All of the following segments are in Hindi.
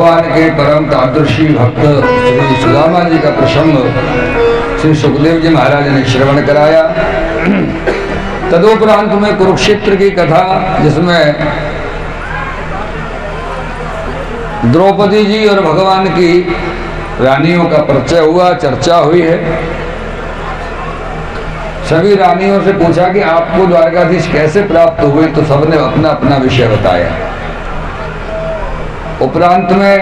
भगवान के परम तादृशी भक्त श्री सुदामा जी का प्रसंग श्री सुखदेव जी महाराज ने श्रवण कराया। तदुपरांत में कुरुक्षेत्र की कथा, जिसमें द्रौपदी जी और भगवान की रानियों का परिचय हुआ, चर्चा हुई है। सभी रानियों से पूछा कि आपको द्वारकाधीश कैसे प्राप्त हुए, तो सबने अपना अपना विषय बताया। उपरांत में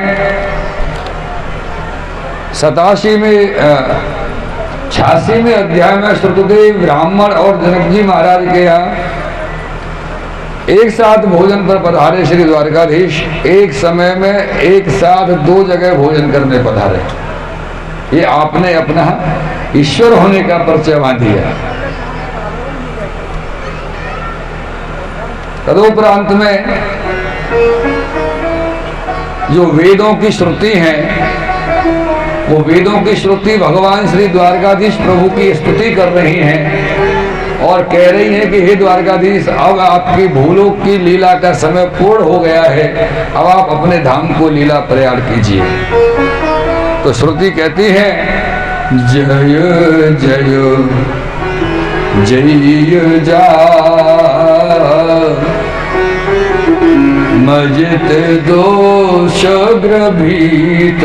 86वें अध्याय में श्रुतदेव ब्राह्मण और जनक जी महाराज के यहाँ एक साथ भोजन पर पधारे श्री द्वारकाधीश। एक समय में एक साथ 2 जगह भोजन करने पधारे। ये आपने अपना ईश्वर होने का परिचय वहां दिया। तदुपरांत में जो वेदों की श्रुति हैं, वो वेदों की श्रुति भगवान श्री द्वारकाधीश प्रभु की स्तुति कर रही हैं और कह रही हैं कि हे द्वारकाधीश, अब आपकी भूलोक की लीला का समय पूर्ण हो गया है, अब आप अपने धाम को लीला प्रयाण कीजिए। तो श्रुति कहती है, जय जय जय जा मजित दोष ग्रभीत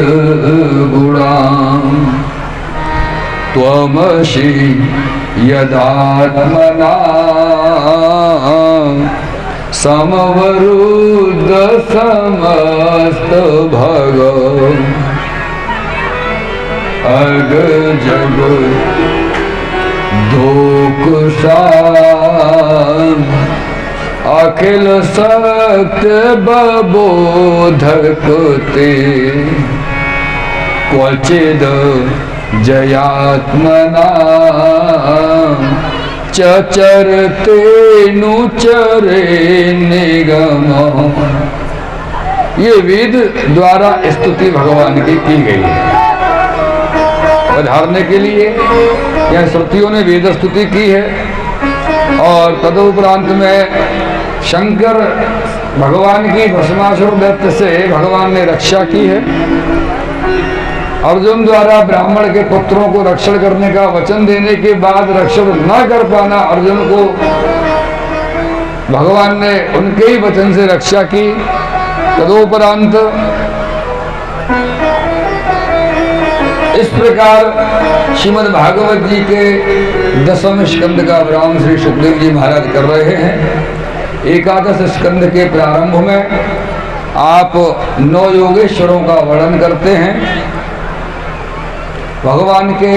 गुणाम त्वमसि यदात्मना समवरुद्ध समस्त भग अग जग दोकुशा अखिल सत्य बबोधक ते क्वचिद जयात्मना चरते नुचरे निगम। ये वेद द्वारा स्तुति भगवान की गई है पधारने के लिए। यह श्रुतियों ने वेद स्तुति की है। और तदुपरांत में शंकर भगवान की भस्मासुर दैत्य से भगवान ने रक्षा की है। अर्जुन द्वारा ब्राह्मण के पुत्रों को रक्षण करने का वचन देने के बाद रक्षण न कर पाना अर्जुन को भगवान ने उनके ही वचन से रक्षा की। तदुपरांत इस प्रकार श्रीमद् भागवत जी के 10वें स्कंद का विराम श्री सुखदेव जी महाराज कर रहे हैं। 11 स्कंद के प्रारंभ में आप 9 योगेश्वरों का वर्णन करते हैं। भगवान के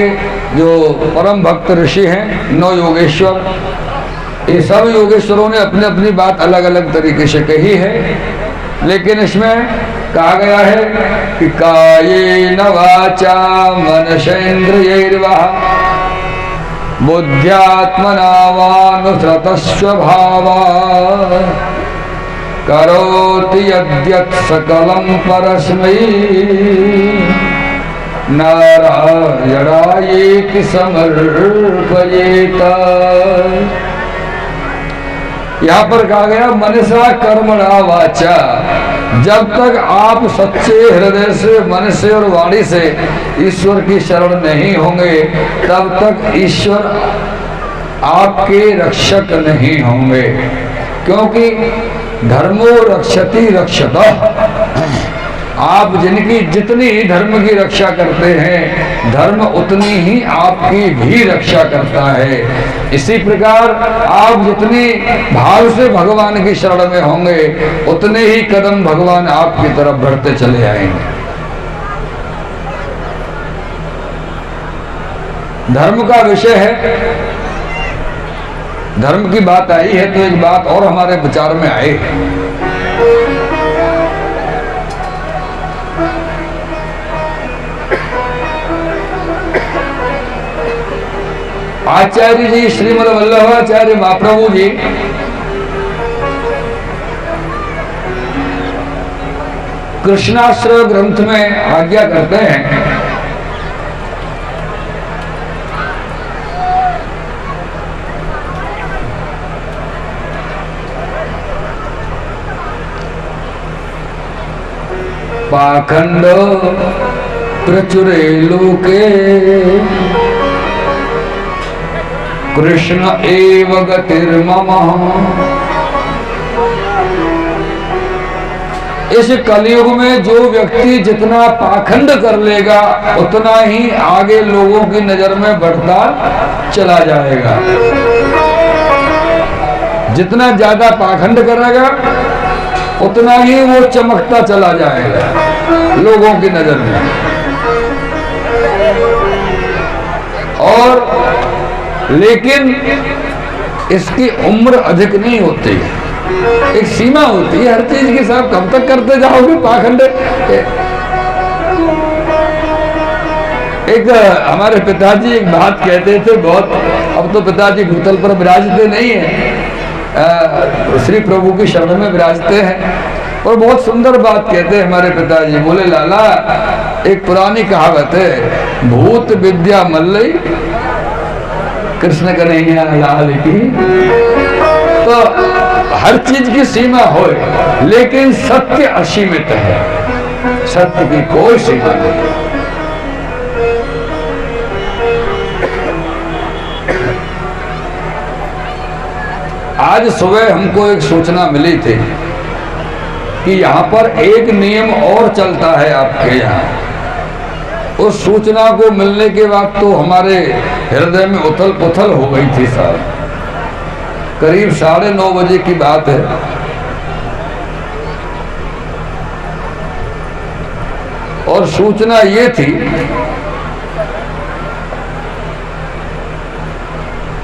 जो परम भक्त ऋषि हैं 9 योगेश्वर, ये सब योगेश्वरों ने अपनी अपनी बात अलग अलग तरीके से कही है। लेकिन इसमें कहा गया है कि कायेन वाचा मनसेन्द्रियैर्वा बुद्ध्यात्मना वानुसृतः स्वभावात् करोति यद्यत् सकलं परस्मै नारायणायेति समर्पयेत। यहाँ पर कहा गया मनसा कर्मणा वाचा, जब तक आप सच्चे हृदय से, मन से और वाणी से ईश्वर की शरण नहीं होंगे, तब तक ईश्वर आपके रक्षक नहीं होंगे। क्योंकि धर्मो रक्षति रक्षतः, आप जिनकी जितनी धर्म की रक्षा करते हैं, धर्म उतनी ही आपकी भी रक्षा करता है। इसी प्रकार आप जितनी भाव से भगवान की शरण में होंगे, उतने ही कदम भगवान आपकी तरफ बढ़ते चले आएंगे। धर्म का विषय है, धर्म की बात आई है तो एक बात और हमारे विचार में आए। आचार्य जी श्रीमद् वल्लभाचार्य महाप्रभु जी कृष्णाश्रय ग्रंथ में आज्ञा करते हैं पाखंड प्रचुरे लोके कृष्ण एव गतिर्मम। इस कलयुग में जो व्यक्ति जितना पाखंड कर लेगा उतना ही आगे लोगों की नजर में बढ़ता चला जाएगा। जितना ज्यादा पाखंड करेगा उतना ही वो चमकता चला जाएगा लोगों की नजर में। और लेकिन इसकी उम्र अधिक नहीं होती, एक सीमा होती है हर चीज की। साहब कब तक करते जाओगे पाखंड? एक हमारे पिताजी एक बात कहते थे बहुत, अब तो पिताजी भूतल पर विराजते नहीं है, श्री प्रभु की शरण में विराजते हैं। और बहुत सुंदर बात कहते हैं हमारे पिताजी। बोले लाला, एक पुरानी कहावत है, भूत विद्या मल्लई कृष्ण कन्हैया लाल की। तो हर चीज की सीमा हो, लेकिन सत्य असीमित है, सत्य की कोई सीमा नहीं। आज सुबह हमको एक सूचना मिली थी कि यहाँ पर एक नियम और चलता है आपके यहाँ। उस सूचना को मिलने के बाद तो हमारे हृदय में उथल पुथल हो गई थी साहब। करीब 9:30 बजे की बात है। और सूचना ये थी,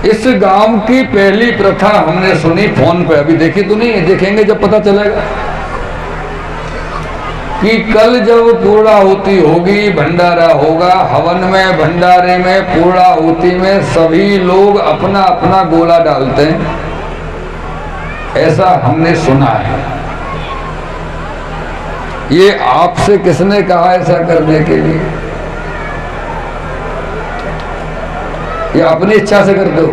इस गांव की पहली प्रथा हमने सुनी फोन पे, अभी देखी तो नहीं है, देखेंगे जब पता चलेगा, कि कल जब पूर्णाहुति होगी, भंडारा होगा, हवन में भंडारे में पूर्णाहुति में सभी लोग अपना अपना गोला डालते हैं, ऐसा हमने सुना है। ये आपसे किसने कहा ऐसा करने के लिए? ये अपनी इच्छा से करते हो?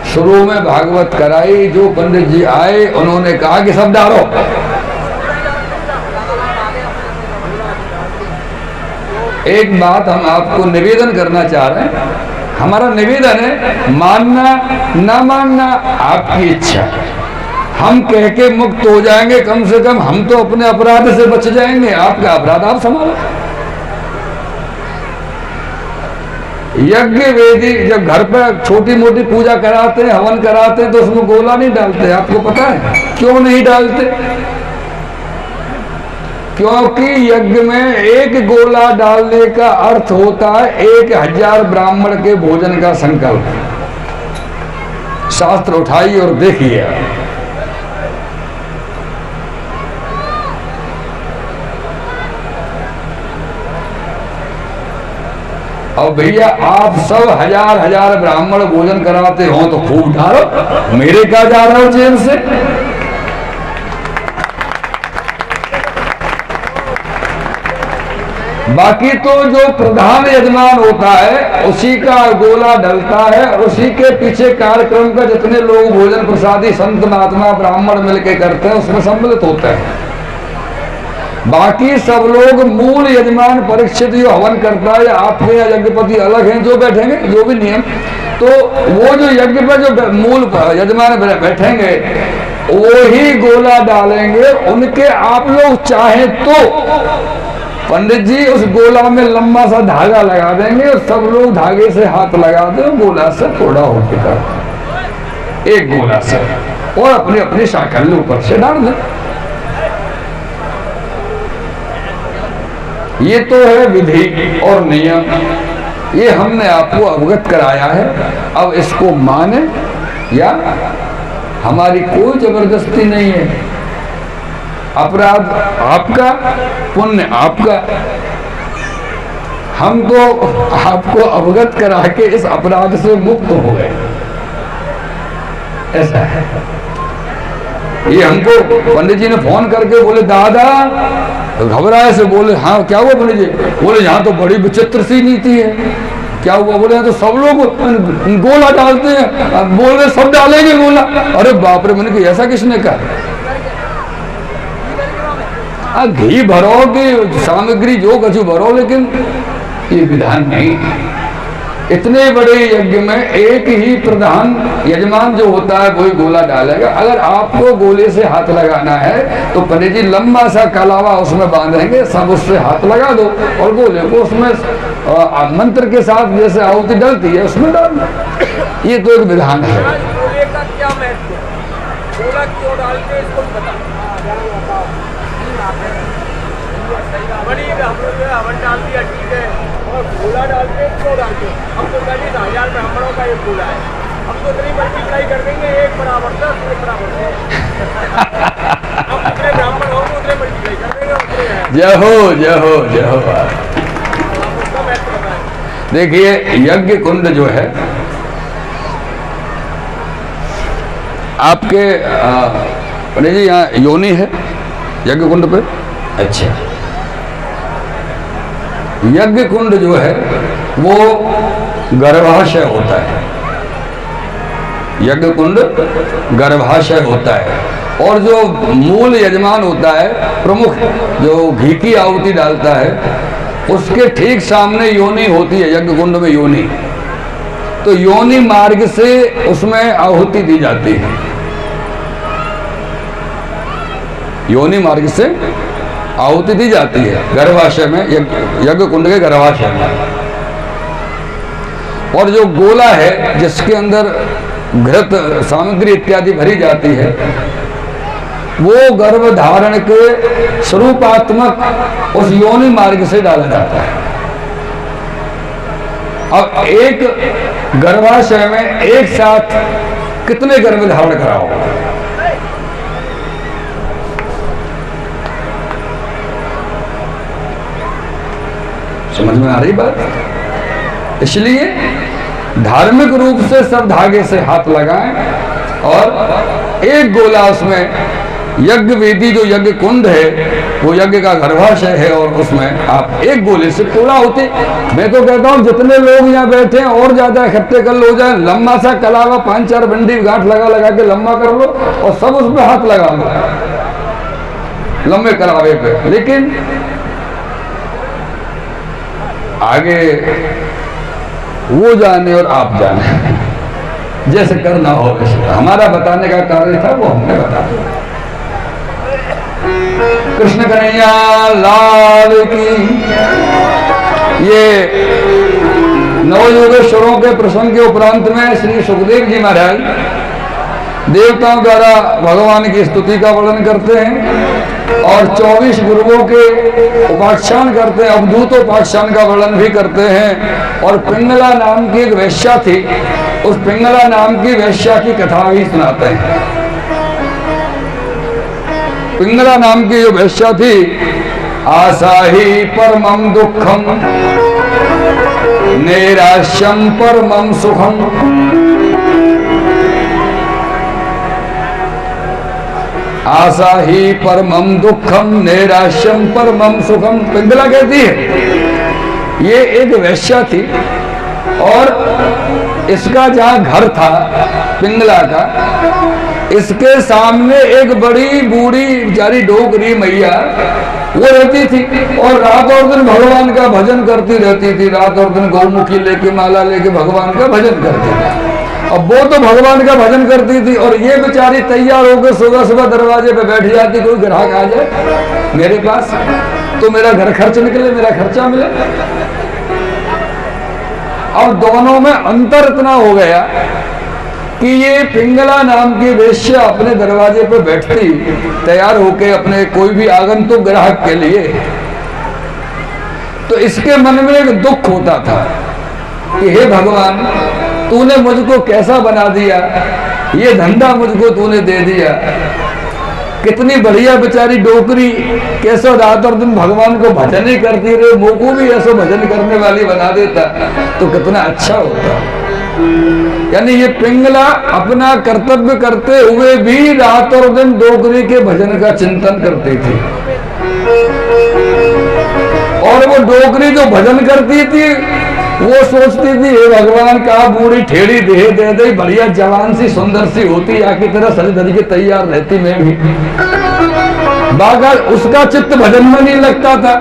शुरू में भागवत कराई, जो पंडित जी आए उन्होंने कहा कि सब डालो। एक बात हम आपको निवेदन करना चाह रहे हैं, हमारा निवेदन है, मानना ना मानना आपकी इच्छा। हम कह के मुक्त हो जाएंगे, कम से कम हम तो अपने अपराध से बच जाएंगे। आपका अपराध आप संभालो। यज्ञ वेदी जब घर पर छोटी मोटी पूजा कराते हैं, हवन कराते हैं, तो उसमें गोला नहीं डालते। आपको पता है क्यों नहीं डालते? क्योंकि यज्ञ में एक गोला डालने का अर्थ होता है 1000 ब्राह्मण के भोजन का संकल्प। शास्त्र उठाइए और देखिए। और भैया आप सब 1000 ब्राह्मण भोजन कराते हो तो खूब डालो, मेरे क्या जा रहा हो जेल से? बाकी तो जो प्रधान यजमान होता है उसी का गोला डलता है, और उसी के पीछे कार्यक्रम का जितने लोग भोजन प्रसादी संत महात्मा ब्राह्मण मिलके करते हैं उसमें सम्मिलित होते हैं। बाकी सब लोग मूल यजमान परीक्षित जो हवन करता है, आपके यहाँ यज्ञपति अलग हैं जो बैठेंगे, जो भी नियम, तो वो जो यज्ञ पर जो मूल यजमान बैठेंगे वो ही गोला डालेंगे। उनके आप लोग चाहे तो पंडित जी उस गोला में लंबा सा धागा लगा देंगे और सब लोग धागे से हाथ लगा दे, गोला से थोड़ा होके कर एक गोला से, और अपनी अपनी शाखल ऊपर से डाल दें। ये तो है विधि और नियम, ये हमने आपको अवगत कराया है। अब इसको माने या हमारी कोई जबरदस्ती नहीं है। अपराध आपका, पुण्य आपका। हम तो आपको अवगत करा के इस अपराध से मुक्त हो गए, ऐसा है। ये हमको पंडित जी ने फोन करके बोले, दादा घबराए से बोले, हाँ क्या हुआ पंडित जी? बोले यहाँ तो बड़ी विचित्र सी नीति है, क्या हुआ? बोले तो सब लोग गोला डालते हैं, बोल रहे सब डालेंगे गोला। अरे बाप रे, मैंने कहा ऐसा किसने कहा? घी भरो की सामग्री जो कछु भरो, लेकिन ये विधान नहीं। इतने बड़े यज्ञ में एक ही प्रधान यजमान जो होता है वही गोला डालेगा। अगर आपको गोले से हाथ लगाना है तो पंडित जी लंबा सा कलावा उसमें बांधेंगे, सब उससे हाथ लगा दो और गोले को उसमें मंत्र के साथ जैसे आहुति डलती है उसमें डाल दो। ये तो एक विधान है। गोले का क्या महत्व है? गोला क्यों डालते हैं इसको बता। हम लोग जो है हवन डाल दिया, ठीक है, और गोला डालते हैं क्यों डालते हैं? हम तो 40,000 ब्राह्मणों का एक गोला है, हम तो इतनी मल्टीप्लाई कर देंगे, 1 बराबर 10, 1 बराबर 100। हम जितने ब्राह्मण होंगे उतने मल्टीप्लाई कर देंगे, उतने हैं। जय हो जय हो जय हो। उसका महत्व बताएं। देखिए यज्ञ कुंड जो है आपके पंडित जी यहाँ योनि है यज्ञ कुंड पे। अच्छा, यज्ञ कुंड जो है वो गर्भाशय होता है। यज्ञ कुंड गर्भाशय होता है और जो मूल यजमान होता है, प्रमुख जो घी की आहुति डालता है, उसके ठीक सामने योनि होती है। यज्ञ कुंड में योनि, तो योनि मार्ग से उसमें आहुति दी जाती है। योनि मार्ग से आहुति दी जाती है गर्भाशय में, यज्ञ कुंड के गर्भाशय में। और जो गोला है जिसके अंदर घृत सामग्री इत्यादि भरी जाती है, वो गर्भ धारण के स्वरूपात्मक उस योनि मार्ग से डाला जाता है। अब एक गर्भाशय में एक साथ कितने गर्भ धारण कराओ? समझ में आ रही बात? इसलिए धार्मिक रूप से सब धागे से हाथ लगाएं और एक गोला उसमें, यज्ञ वेदी जो यज्ञ कुंड है वो यज्ञ का गर्भाशय है और उसमें आप एक गोले से पूरा होते। मैं तो कहता हूं जितने लोग यहाँ बैठे हैं और ज्यादा इकट्ठे कर लो जाए, लंबा सा कलावा 5-4 बंडी गांठ लगा लगा के लंबा कर लो और सब उसमें हाथ लगा लो लंबे कलावे पे। लेकिन आगे वो जाने और आप जाने, जैसे करना हो वैसे। हमारा बताने का कार्य था वो हमने बता दिया। कृष्ण कन्हैया लाल की। ये नवयोगेश्वरों के प्रसंग के उपरांत में श्री सुखदेव जी महाराज देवताओं द्वारा भगवान की स्तुति का वर्णन करते हैं और 24 गुरुओं के उपाख्यान करते हैं, अवधूतोपाख्यान का वर्णन भी करते हैं। और पिंगला नाम की एक वैश्या थी, उस पिंगला नाम की वैश्या की कथा भी सुनाते हैं। पिंगला नाम की जो वैश्या थी, आशा ही परमम दुखम नैराश्यम परमम सुखम, आशा ही परमम दुखम नैराश्यम परमम सुखम। पिंगला कहती है ये एक वैश्या थी और इसका जहां घर था पिंगला का, इसके सामने एक बड़ी बूढ़ी बेचारी डोकरी मैया वो रहती थी और रात और दिन भगवान का भजन करती रहती थी। रात और दिन गौमुखी लेके माला लेके भगवान का भजन करती थी। अब वो तो भगवान का भजन करती थी और ये बेचारी तैयार होकर सुबह सुबह दरवाजे पे बैठ जाती, कोई ग्राहक आ जाए मेरे पास तो मेरा घर खर्च निकले, मेरा खर्चा मिले। अब दोनों में अंतर इतना हो गया कि ये पिंगला नाम की वेश्या अपने दरवाजे पे बैठती तैयार होके अपने कोई भी आगंतुक ग्राहक के लिए, तो इसके मन में एक दुख होता था कि हे भगवान, तूने मुझको कैसा बना दिया, ये धंधा मुझको तूने दे दिया। कितनी बढ़िया बेचारी डोकरी कैसे रात और दिन भगवान को भजन ही करती रहे, मोको भी ऐसा भजन करने वाली बना देता तो कितना अच्छा होता। यानी ये पिंगला अपना कर्तव्य करते हुए भी रात और दिन डोकरी के भजन का चिंतन करती थी। और वो डोकरी जो भजन करती थी वो सोचती थी हे भगवान का बूढ़ी ठेड़ी दे दे बढ़िया जवान सी सुंदर सी होती आकी तरह सज धज के तैयार रहती मैं भी। बागर उसका चित्त भजन में नहीं लगता था।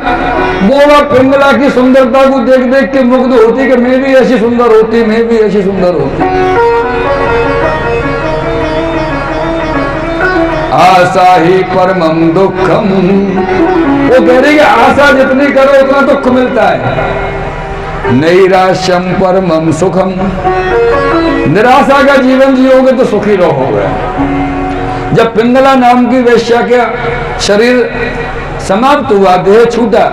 वो पिंगला की सुंदरता को देख देख के मुग्ध होती कि मैं भी ऐसी सुंदर होती, मैं भी ऐसी सुंदर होती। आशा ही परमम दुखम, वो कह रही कि आशा जितनी करो उतना दुख मिलता है। नैराश्यम परमम सुखम, निराशा का जीवन जियोगे तो सुखी रहोगे। जब पिंगला नाम की वेश्या का शरीर समाप्त हुआ, देह छूटा,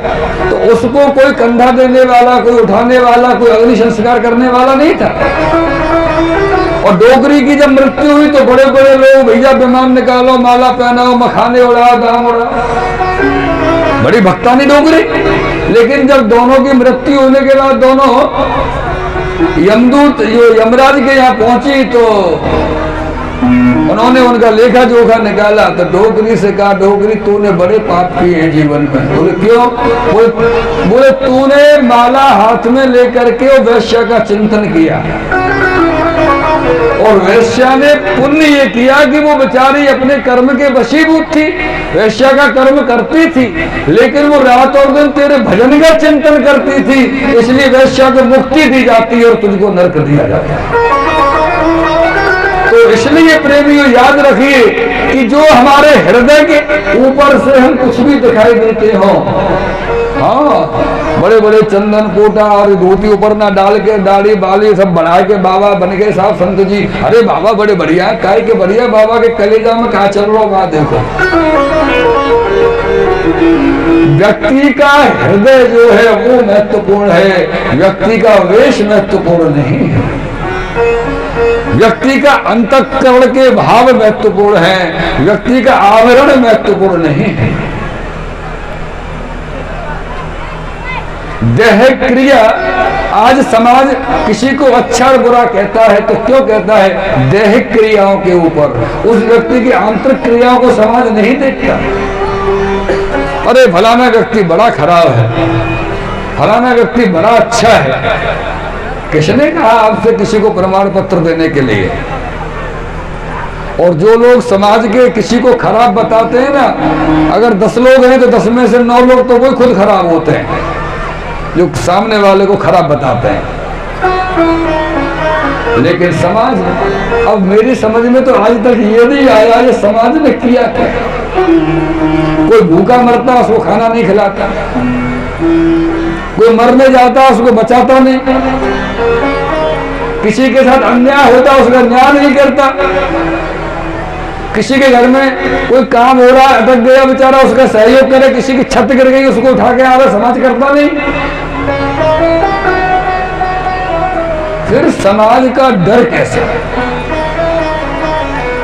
तो उसको कोई कंधा देने वाला, कोई उठाने वाला, कोई अग्नि संस्कार करने वाला नहीं था। और डोगरी की जब मृत्यु हुई तो बड़े बड़े लोग भैया विमान निकालो, माला पहनाओ, मखाने उड़ाओ, दाम उड़ाओ, बड़ी भक्तानी डोगरी। लेकिन जब दोनों की मृत्यु होने के बाद दोनों यमदूत यमराज के यहाँ पहुंची तो उन्होंने उनका लेखा जोखा निकाला। तो डोगरी से कहा, डोगरी तूने बड़े पाप किए हैं जीवन में। बोले क्यों? बोले तूने माला हाथ में लेकर के वैश्या का चिंतन किया, और वैश्या ने पुण्य ये किया कि वो बेचारी अपने कर्म के वशीभूत थी। वैश्या का कर्म करती थी, लेकिन वो रात और दिन तेरे भजन का चिंतन करती थी, इसलिए वैश्या को मुक्ति दी जाती और तुझको नरक दिया जाता। तो इसलिए प्रेमियों याद रखिए कि जो हमारे हृदय के ऊपर से हम कुछ भी दिखाई देते हो, हाँ, बड़े बड़े चंदन कोटा और धोती ऊपर ना डाल के दाढ़ी बाली सब बढ़ा के बाबा बन गए साहब संत जी। अरे बाबा बड़े बढ़िया है, काय के बढ़िया, बाबा के कलेजा में कहा चल रहा वहां देखो। व्यक्ति का हृदय जो है वो महत्वपूर्ण है, व्यक्ति का वेश महत्वपूर्ण नहीं है। व्यक्ति का अंतःकरण के भाव महत्वपूर्ण है, व्यक्ति का आवरण महत्वपूर्ण नहीं है। देह क्रिया, आज समाज किसी को अच्छा और बुरा कहता है तो क्यों कहता है? देह क्रियाओं के ऊपर। उस व्यक्ति की आंतरिक क्रियाओं को समाज नहीं देखता। अरे फलाना व्यक्ति बड़ा खराब है, फलाना व्यक्ति बड़ा अच्छा है। किसने कहा आपसे किसी को प्रमाण पत्र देने के लिए? और जो लोग समाज के किसी को खराब बताते हैं ना, अगर 10 लोग हैं तो 10 में से 9 लोग तो वो खुद खराब होते हैं जो सामने वाले को खराब बताते हैं। लेकिन समाज, अब मेरी समझ में तो आज तक ये नहीं आया ये समाज ने किया क्या। कोई भूखा मरता उसको खाना नहीं खिलाता, कोई मरने जाता उसको बचाता नहीं, किसी के साथ अन्याय होता उसका न्याय नहीं करता, किसी के घर में कोई काम हो रहा है अटक गया बेचारा उसका सहयोग करे, किसी की छत गिर गई उसको उठा के आवे, समाज करता नहीं। फिर समाज का डर कैसे?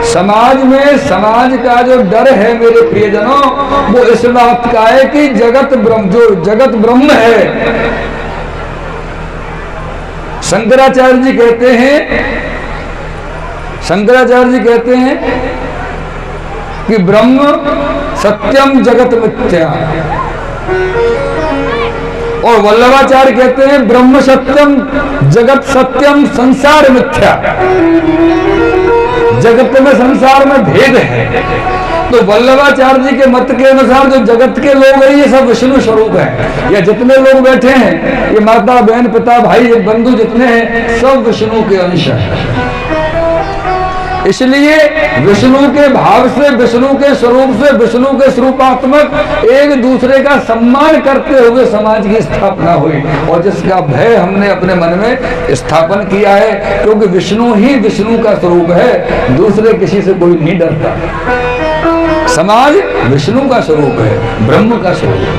समाज में समाज का जो डर है मेरे प्रियजनों, वो इस बात का है कि जगत ब्रह्म, जो जगत ब्रह्म है। शंकराचार्य जी कहते हैं, शंकराचार्य जी कहते हैं कि ब्रह्म सत्यम जगत मिथ्या, और वल्लभाचार्य कहते हैं ब्रह्म सत्यम जगत सत्यम संसार मिथ्या। जगत में संसार में भेद है। तो वल्लभाचार्य जी के मत के अनुसार जो जगत के लोग हैं ये सब विष्णु स्वरूप है। या जितने लोग बैठे हैं, ये माता बहन पिता भाई बंधु जितने हैं, सब विष्णु के अंश हैं। इसलिए विष्णु के भाव से, विष्णु के स्वरूप से, विष्णु के स्वरूपात्मक एक दूसरे का सम्मान करते हुए समाज की स्थापना हुई, और जिसका भय हमने अपने मन में स्थापन किया है, क्योंकि विष्णु ही विष्णु का स्वरूप है, दूसरे किसी से कोई नहीं डरता। समाज विष्णु का स्वरूप है, ब्रह्म का स्वरूप है।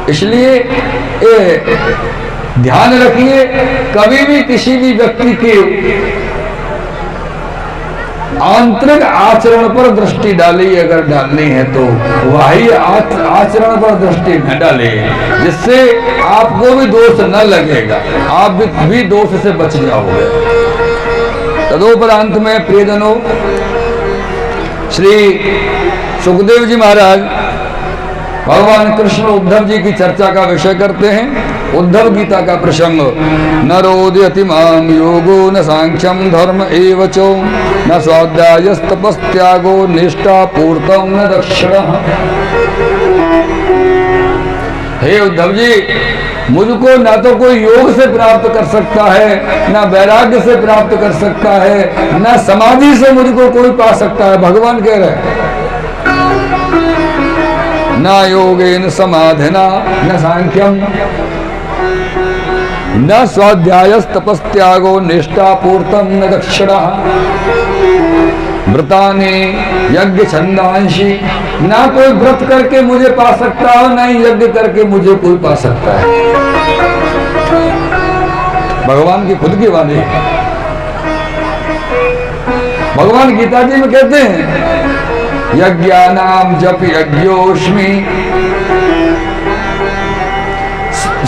इसलिए ध्यान रखिए, कभी भी किसी भी व्यक्ति के आंतरिक आचरण पर दृष्टि डाली, अगर डालनी है तो बाह्य आचरण पर दृष्टि न डाले, जिससे आपको भी दोष न लगेगा, आप भी दोष से बच जाओगे। तदोपरांत में प्रियजनों, श्री सुखदेव जी महाराज भगवान कृष्ण उद्धव जी की चर्चा का विषय करते हैं। उद्धव गीता का प्रसंग, न रोदयति माम योगो न सांख्यम धर्म एव चो न स्वाध्यायस्तपस्त्यागो निष्ठा पूर्तम न दक्षिणः। हे उद्धव जी, मुझको ना तो कोई योग से प्राप्त कर सकता है, ना वैराग्य से प्राप्त कर सकता है, ना समाधि से मुझको कोई पा सकता है। भगवान कह रहे हैं न योगेन समाधिना न सांख्यम न स्वाध्यायस्तपस्त्यागो निष्ठा पूर्तम न दक्षिणः। व्रतानि यज्ञ छंदांशी, ना कोई व्रत करके मुझे पा सकता हो, ना ही यज्ञ करके मुझे कोई पा सकता है। भगवान की खुद की वाणी है। भगवान गीता जी में कहते हैं यज्ञानाम जप यज्ञोष्मि,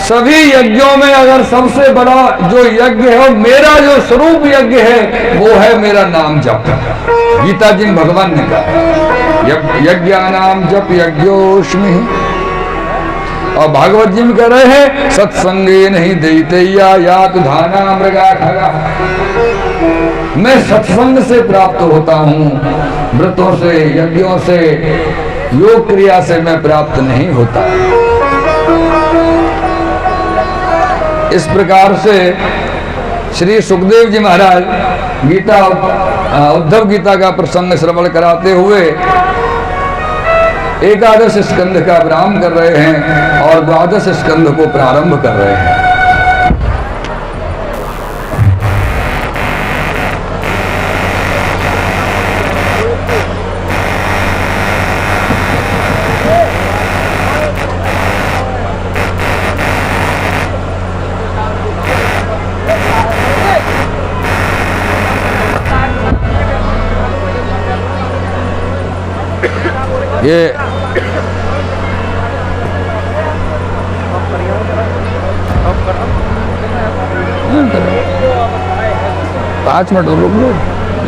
सभी यज्ञों में अगर सबसे बड़ा जो यज्ञ है, मेरा जो स्वरूप यज्ञ है वो है मेरा नाम जप। गीता जी में भगवान ने कहा यज्ञानाम जप यज्ञोष्मि। और भागवत जी में कह रहे हैं सत्संगे नहीं देते या तो धाना मृगा खगा। मैं सत्संग से प्राप्त होता हूँ, व्रतों से यज्ञों से योग क्रिया से मैं प्राप्त नहीं होता। इस प्रकार से श्री सुखदेव जी महाराज गीता उद्धव गीता का प्रसंग श्रवण कराते हुए एकादश स्कंध का विराम कर रहे हैं और द्वादश स्कंध को प्रारंभ कर रहे हैं। ये 5 मिनट रुक लो,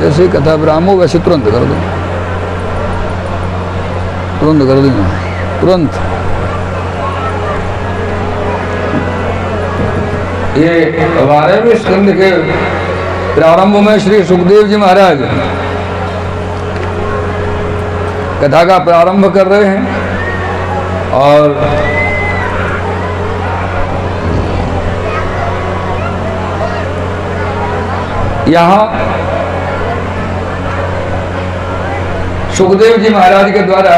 जैसे कथा विराम हो वैसे तुरंत कर दो, तुरंत कर देंगे, तुरंत। ये 12वें स्कंद के प्रारंभ में श्री सुखदेव जी महाराज कथा का प्रारंभ कर रहे हैं और यहाँ सुखदेव जी महाराज के द्वारा